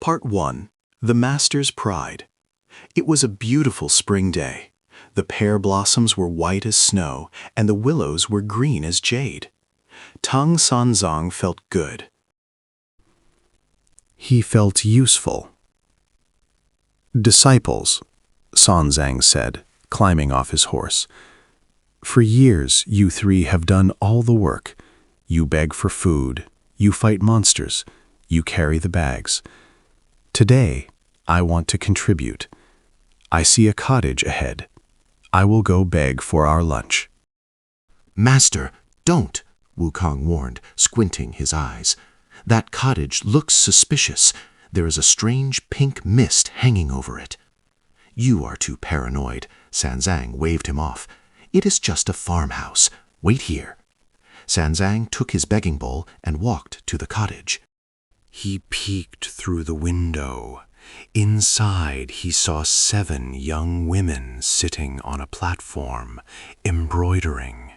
Part 1. The Master's Pride. It was a beautiful spring day. The pear blossoms were white as snow, and the willows were green as jade. Tang Sanzang felt good. He felt useful. "Disciples," Sanzang said, climbing off his horse. "For years, you three have done all the work. You beg for food, you fight monsters, you carry the bags. Today, I want to contribute. I see a cottage ahead. I will go beg for our lunch." "Master, don't," Wukong warned, squinting his eyes. "That cottage looks suspicious. There is a strange pink mist hanging over it." "You are too paranoid," Sanzang waved him off. "It is just a farmhouse. Wait here." Sanzang took his begging bowl and walked to the cottage. He peeked through the window. Inside, he saw 7 young women sitting on a platform, embroidering.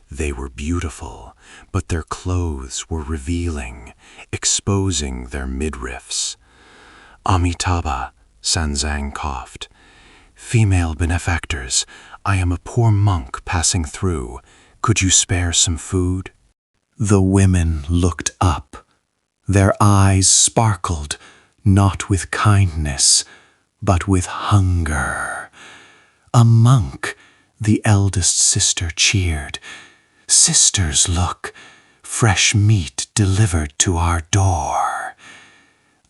They were beautiful, but their clothes were revealing, exposing their midriffs. "Amitabha," Sanzang coughed. "Female benefactors, I am a poor monk passing through. Could you spare some food?" The women looked up. Their eyes sparkled, not with kindness, but with hunger. "A monk," the eldest sister cheered. "Sisters, look, fresh meat delivered to our door."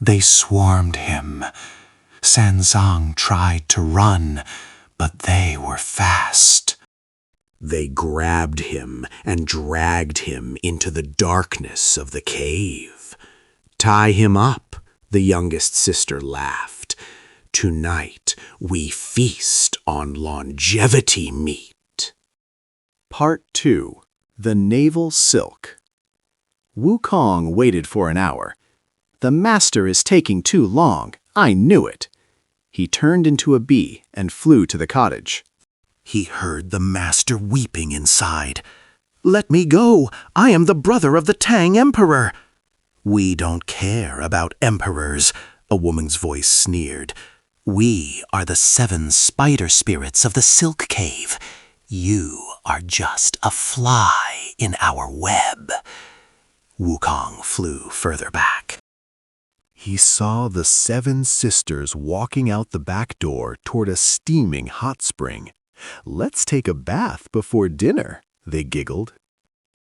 They swarmed him. Sanzang tried to run, but they were fast. They grabbed him and dragged him into the darkness of the cave. "Tie him up," the youngest sister laughed. "Tonight we feast on longevity meat." Part 2. The Navel Silk. Wukong waited for an hour. "The master is taking too long. I knew it." He turned into a bee and flew to the cottage. He heard the master weeping inside. "Let me go. I am the brother of the Tang Emperor." "We don't care about emperors," a woman's voice sneered. "We are the 7 spider spirits of the Silk Cave. You are just a fly in our web." Wukong flew further back. He saw the 7 sisters walking out the back door toward a steaming hot spring. "Let's take a bath before dinner," they giggled.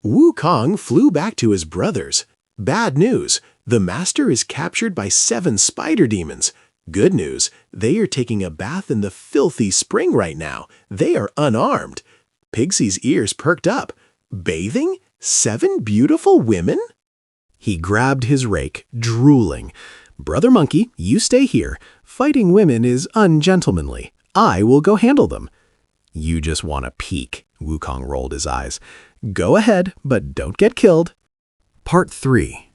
Wukong flew back to his brothers. "Bad news, the master is captured by 7 spider demons. Good news, they are taking a bath in the filthy spring right now. They are unarmed." Pigsy's ears perked up. "Bathing? 7 beautiful women?" He grabbed his rake, drooling. "Brother Monkey, you stay here. Fighting women is ungentlemanly. I will go handle them." "You just want to peek," Wukong rolled his eyes. "Go ahead, but don't get killed." Part 3.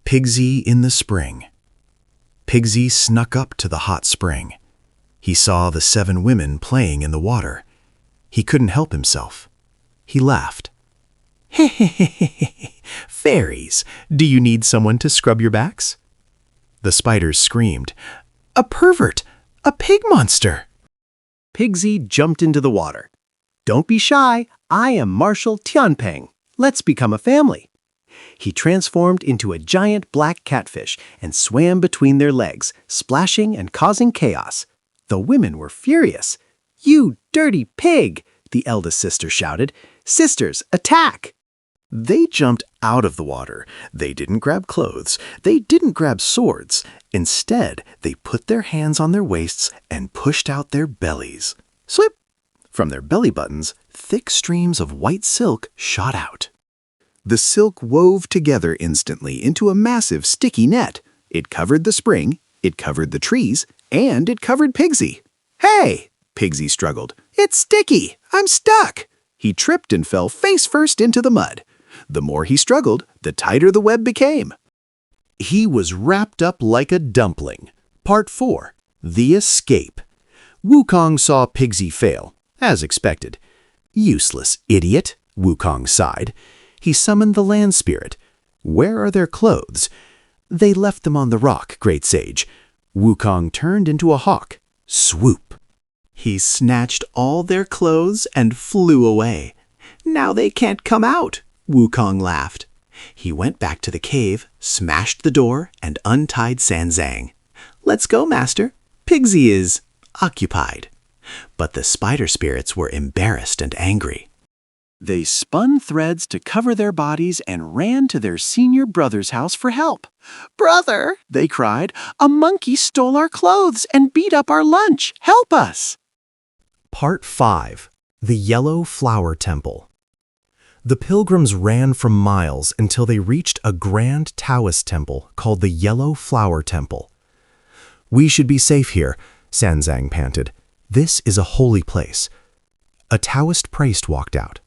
Pigsy in the Spring. Pigsy snuck up to the hot spring. He saw the 7 women playing in the water. He couldn't help himself. He laughed. "Fairies, do you need someone to scrub your backs?" The spiders screamed. "A pervert! A pig monster!" Pigsy jumped into the water. "Don't be shy. I am Marshal Tianpeng. Let's become a family." He transformed into a giant black catfish and swam between their legs, splashing and causing chaos. The women were furious. "You dirty pig!" the eldest sister shouted. "Sisters, attack!" They jumped out of the water. They didn't grab clothes. They didn't grab swords. Instead, they put their hands on their waists and pushed out their bellies. Slip! From their belly buttons, thick streams of white silk shot out. The silk wove together instantly into a massive sticky net. It covered the spring, it covered the trees, and it covered Pigsy. "Hey!" Pigsy struggled. "It's sticky! I'm stuck!" He tripped and fell face first into the mud. The more he struggled, the tighter the web became. He was wrapped up like a dumpling. Part 4. The Escape. Wukong saw Pigsy fail, as expected. "Useless idiot," Wukong sighed. He summoned the land spirit. "Where are their clothes?" They left them on the rock, great sage. Wukong turned into a hawk. Swoop! He snatched all their clothes and flew away. Now they can't come out, Wukong laughed. He went back to the cave, smashed the door, and untied Sanzang. Let's go, master. Pigsy is occupied. But the spider spirits were embarrassed and angry. They spun threads to cover their bodies and ran to their senior brother's house for help. "Brother," they cried, "a monkey stole our clothes and beat up our lunch. Help us!" Part 5. The Yellow Flower Temple. The pilgrims ran for miles until they reached a grand Taoist temple called the Yellow Flower Temple. "We should be safe here," Sanzang panted. "This is a holy place." A Taoist priest walked out.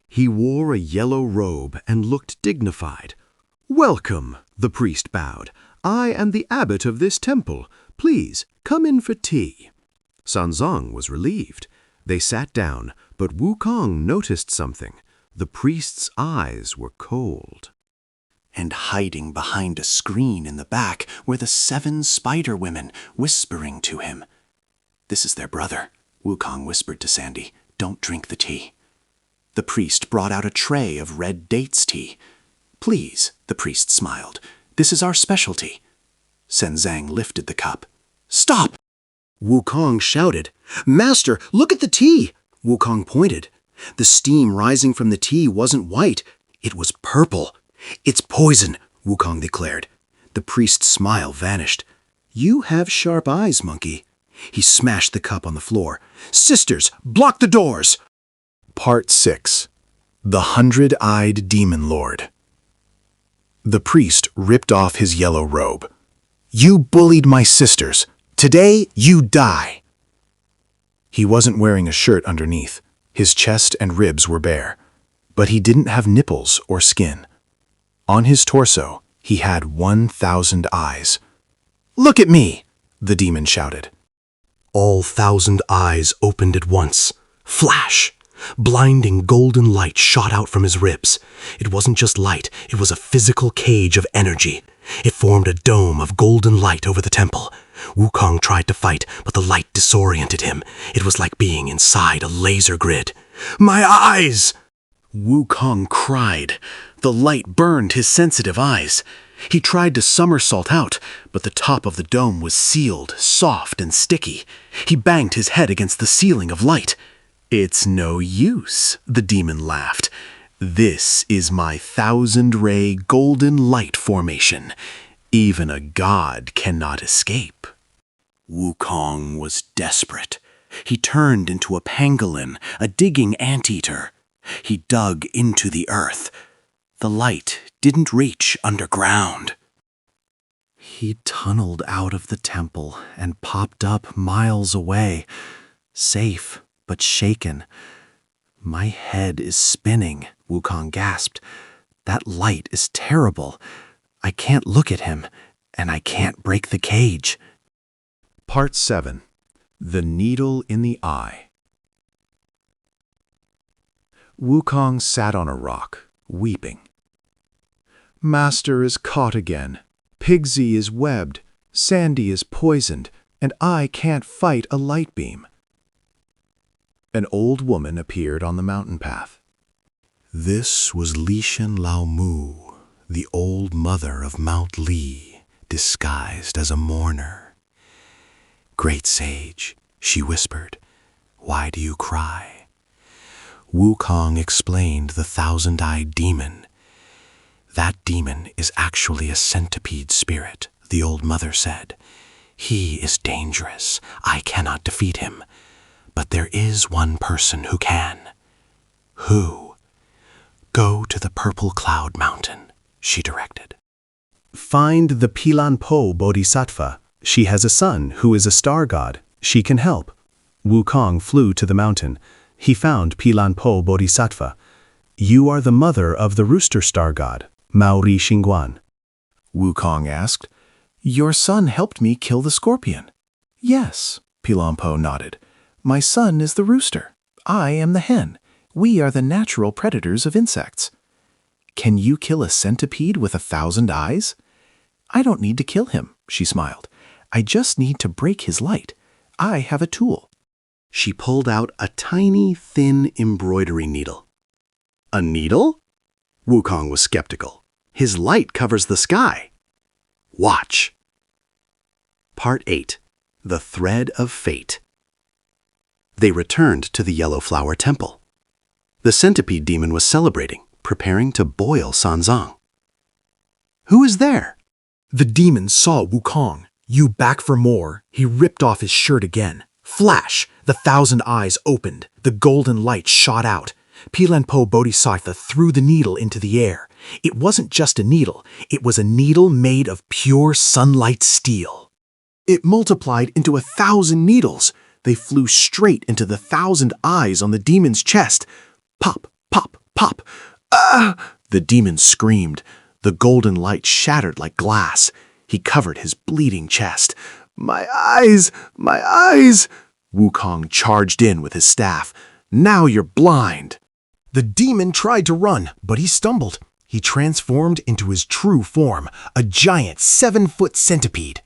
He wore a yellow robe and looked dignified. "Welcome," the priest bowed. "I am the abbot of this temple. Please, come in for tea." Sanzang was relieved. They sat down, but Wukong noticed something. The priest's eyes were cold. And hiding behind a screen in the back were the 7 spider women, whispering to him. "This is their brother," Wukong whispered to Sandy. "Don't drink the tea." The priest brought out a tray of red dates tea. "Please," the priest smiled. "This is our specialty." Sanzang lifted the cup. "Stop!" Wukong shouted. "Master, look at the tea!" Wukong pointed. The steam rising from the tea wasn't white. It was purple. "It's poison," Wukong declared. The priest's smile vanished. "You have sharp eyes, monkey." He smashed the cup on the floor. "Sisters, block the doors!" Part 6. The 100-Eyed Demon Lord. The priest ripped off his yellow robe. "You bullied my sisters. Today, you die." He wasn't wearing a shirt underneath. His chest and ribs were bare. But he didn't have nipples or skin. On his torso, he had 1,000 eyes. "Look at me!" the demon shouted. All 1,000 eyes opened at once. Flash! Blinding golden light shot out from his ribs. It wasn't just light, it was a physical cage of energy. It formed a dome of golden light over the temple. Wukong tried to fight, but the light disoriented him. It was like being inside a laser grid. "My eyes!" Wukong cried. The light burned his sensitive eyes. He tried to somersault out, but the top of the dome was sealed, soft and sticky. He banged his head against the ceiling of light. "It's no use," the demon laughed. "This is my 1,000-ray golden light formation. Even a god cannot escape." Wukong was desperate. He turned into a pangolin, a digging anteater. He dug into the earth. The light didn't reach underground. He tunneled out of the temple and popped up miles away, safe but shaken. "My head is spinning," Wukong gasped. "That light is terrible. I can't look at him, and I can't break the cage." Part 7. The Needle in the Eye. Wukong sat on a rock, weeping. "Master is caught again. Pigsy is webbed, Sandy is poisoned, and I can't fight a light beam." An old woman appeared on the mountain path. This was Lishan Lao Mu, the old mother of Mount Li, disguised as a mourner. "Great sage," she whispered, "why do you cry?" Wukong explained the 1,000-eyed demon. "That demon is actually a centipede spirit," the old mother said. "He is dangerous. I cannot defeat him. But there is one person who can." "Who?" "Go to the Purple Cloud Mountain," she directed. "Find the Pilanpo Bodhisattva. She has a son who is a star god. She can help." Wukong flew to the mountain. He found Pilanpo Bodhisattva. "You are the mother of the rooster star god, Maori Xingguan." Wukong asked. "Your son helped me kill the scorpion." "Yes," Pilanpo nodded. "My son is the rooster. I am the hen. We are the natural predators of insects." "Can you kill a centipede with 1,000 eyes?" I don't need to kill him, she smiled. I just need to break his light. I have a tool. She pulled out a tiny, thin embroidery needle. A needle? Wukong was skeptical. His light covers the sky. Watch. Part 8. The Thread of Fate. They returned to the Yellow Flower Temple. The centipede demon was celebrating, preparing to boil Sanzang. Who is there? The demon saw Wukong. You back for more. He ripped off his shirt again. Flash! The 1,000 eyes opened. The golden light shot out. Pilanpo Bodhisattva threw the needle into the air. It wasn't just a needle. It was a needle made of pure sunlight steel. It multiplied into 1,000 needles. They flew straight into the 1,000 eyes on the demon's chest. Pop, pop, pop. Ah! The demon screamed. The golden light shattered like glass. He covered his bleeding chest. My eyes! My eyes! Wukong charged in with his staff. Now you're blind. The demon tried to run, but he stumbled. He transformed into his true form, a giant 7-foot centipede.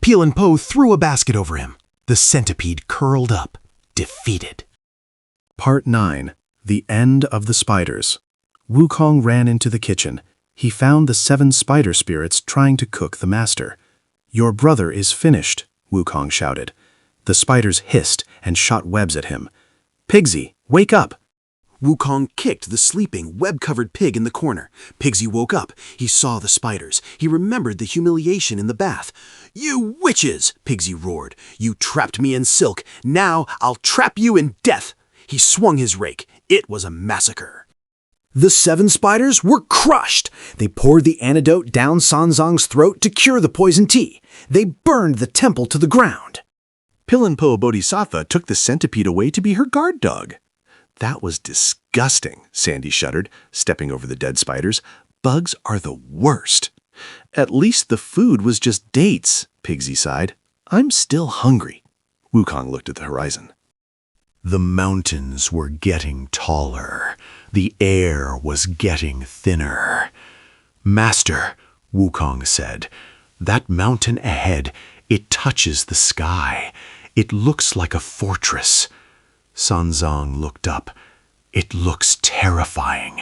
Pilanpo threw a basket over him. The centipede curled up, defeated. Part 9. The End of the Spiders. Wukong ran into the kitchen. He found the 7 spider spirits trying to cook the master. Your brother is finished, Wukong shouted. The spiders hissed and shot webs at him. Pigsy, wake up! Wukong kicked the sleeping, web-covered pig in the corner. Pigsy woke up. He saw the spiders. He remembered the humiliation in the bath. You witches! Pigsy roared. You trapped me in silk. Now I'll trap you in death. He swung his rake. It was a massacre. The 7 spiders were crushed. They poured the antidote down Sanzang's throat to cure the poison tea. They burned the temple to the ground. Pilanpo Bodhisattva took the centipede away to be her guard dog. That was disgusting, Sandy shuddered, stepping over the dead spiders. Bugs are the worst. At least the food was just dates, Pigsy sighed. I'm still hungry. Wukong looked at the horizon. The mountains were getting taller. The air was getting thinner. Master, Wukong said, that mountain ahead, it touches the sky. It looks like a fortress. Sanzang looked up. It looks terrifying.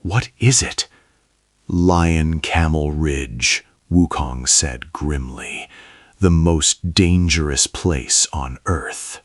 What is it? Lion Camel Ridge, Wukong said grimly. The most dangerous place on Earth.